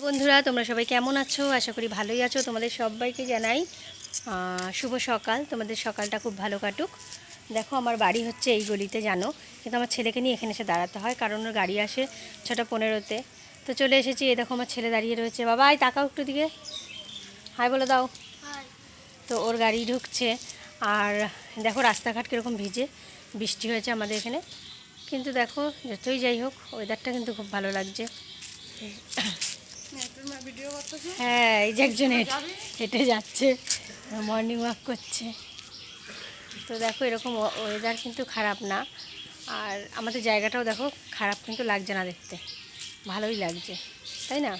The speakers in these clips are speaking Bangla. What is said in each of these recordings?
বন্ধুরা তোমরা সবাই কেমন আছো? আশা করি ভালোই আছো। তোমাদের সবাইকে জানাই শুভ সকাল। তোমাদের সকালটা খুব ভালো কাটুক। দেখো আমার বাড়ি হচ্ছে এই গলিতে, জানো, কিন্তু আমার ছেলেকে নিয়ে এখানে এসে দাঁড়াতে হয়, কারণ ওর গাড়ি আসে 6:15-তে। তো চলে এসেছি। এই দেখো আমার ছেলে দাঁড়িয়ে রয়েছে। বাবা আয় তাকাও একটু দিকে, হাই বলে দাও। তো ওর গাড়ি ঢুকছে। আর দেখো রাস্তাঘাট কীরকম ভিজে, বৃষ্টি হয়েছে আমাদের এখানে। কিন্তু দেখো যতই যাই হোক ওয়েদারটা কিন্তু খুব ভালো লাগছে। হ্যাঁ, এই যে একজন হেঁটে যাচ্ছে, মর্নিং ওয়াক করছে। তো দেখো এরকম ওয়েদার কিন্তু খারাপ না। আর আমাদের জায়গাটাও দেখো খারাপ কিন্তু লাগছে না, দেখতে ভালোই লাগছে, তাই না?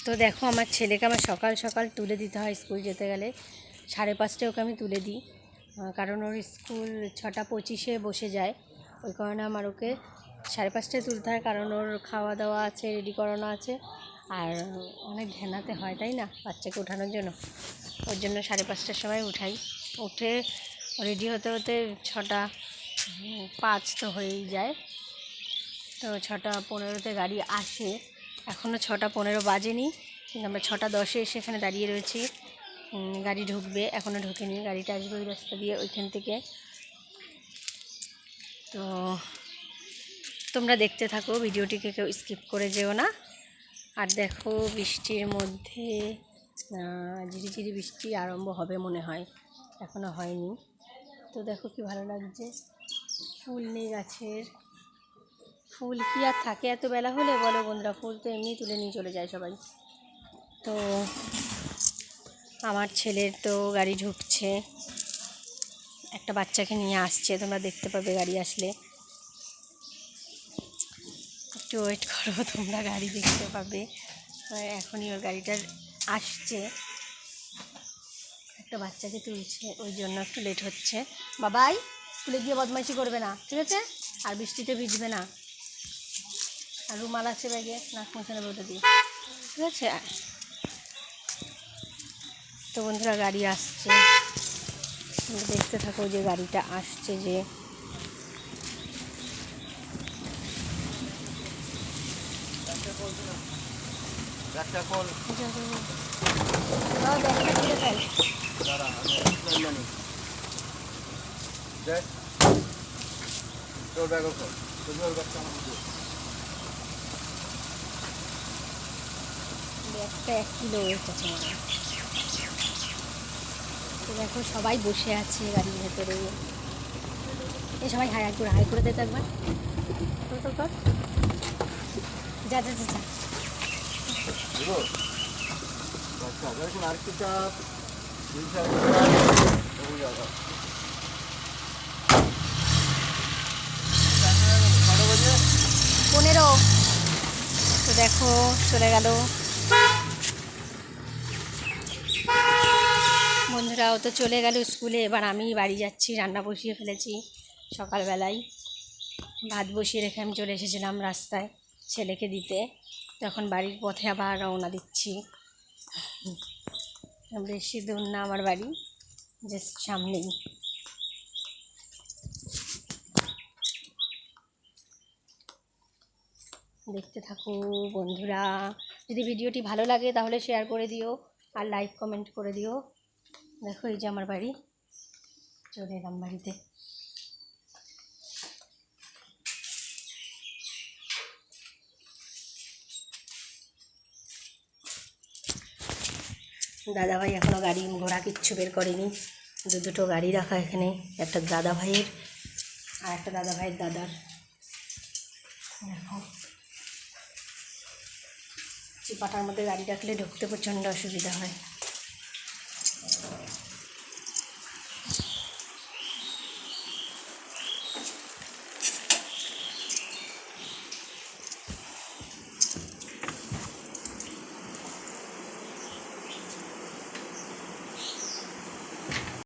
তো দেখো আমার ছেলেকে আমার সকাল সকাল তুলে দিতে হয় স্কুল যেতে গেলে। 5:30টায় ওকে আমি তুলে দিই, কারণ ওর স্কুল 6:25-এ বসে যায়। ওই কারণে আমার ওকে 5:30টায় তুলতে হয়, কারণ ওর খাওয়া দাওয়া আছে, রেডি করানো আছে। আর অনেক ঘেনাতে হয়, তাই না, বাচ্চাকে ওঠানোর জন্য। ওর জন্য 5:30টার সময় উঠাই। উঠে রেডি হতে হতে 6:05 তো হয়েই যায়। তো 6:15-তে গাড়ি আসে। এখনও 6:15 বাজেনি, কিন্তু আমরা 6:10-এ এসে এখানে দাঁড়িয়ে রয়েছি। গাড়ি ঢুকবে, এখনও ঢুকেনি। গাড়িটা আসবে ওই রাস্তা দিয়ে, ওইখান থেকে। তো তোমরা দেখতে থাকো ভিডিওটিকে, কেউ স্কিপ করে যেও না। আর দেখো বৃষ্টির মধ্যে ঝিরিঝিরি বৃষ্টি আরম্ভ হবে মনে হয়, এখনও হয়নি। তো দেখো কি ভালো লাগছে, ফুল নেই গাছের। ফুল কি আর থাকে এত বেলা হলে, বলো বন্ধুরা? ফুল তো এমনি তুলে নিয়ে চলে যায় সবাই। তো আমার ছেলের তো গাড়ি ঢুকছে, একটা বাচ্চাকে নিয়ে আসছে, তোমরা দেখতে পাবে গাড়ি আসলে। একটু ওয়েট করো, তোমরা গাড়ি দেখতে পাবে। এখনই ওর গাড়িটা আসছে, একটা বাচ্চাকে তুলছে, ওই জন্য একটু লেট হচ্ছে। বাবাই স্কুলে গিয়ে বদমাইশি করবে না, ঠিক আছে? আর বৃষ্টিতে ভিজবে না। আর রুমাল আছে ব্যাগে, নাক মুছে নেবে ওটা দিয়ে, ঠিক আছে? তো বন্ধুরা গাড়ি আসছে, দেখতে থাকো যে গাড়িটা আসছে। যে একটা 1 কিলো ওয়েট আছে মনে হয়। তো দেখো সবাই বসে আছে গাড়ির ভেতরে। এই সবাই হাই করে দে তো একবার, কর। যা যা যা যা। পনেরো। তো দেখো চলে গেল বন্ধুরাও তো চলে গেল স্কুলে। এবার আমি বাড়ি যাচ্ছি, রান্না বসিয়ে ফেলেছি সকালবেলায়। ভাত বসিয়ে রেখে আমি চলে এসেছিলাম রাস্তায় ছেলেকে দিতে। তখন বাড়ির পথে আবার রওনা দিচ্ছি। বেশি দূর না আমার বাড়ি, জাস্ট সামনেই। দেখতে থাকো বন্ধুরা। যদি ভিডিওটি ভালো লাগে তাহলে শেয়ার করে দিও, আর লাইক কমেন্ট করে দিও। দেখো এই যে আমার বাড়ি, চলে এলাম বাড়িতে। দাদাভাই এখনও গাড়ি ঘোড়া কিচ্ছু বের করেনি। দুটো গাড়ি রাখা এখানে, একটা দাদাভাইয়ের আর একটা দাদাভাইয়ের দাদার। দেখো চিপাটার মধ্যে গাড়ি রাখলে ঢুকতে প্রচণ্ড অসুবিধা হয়।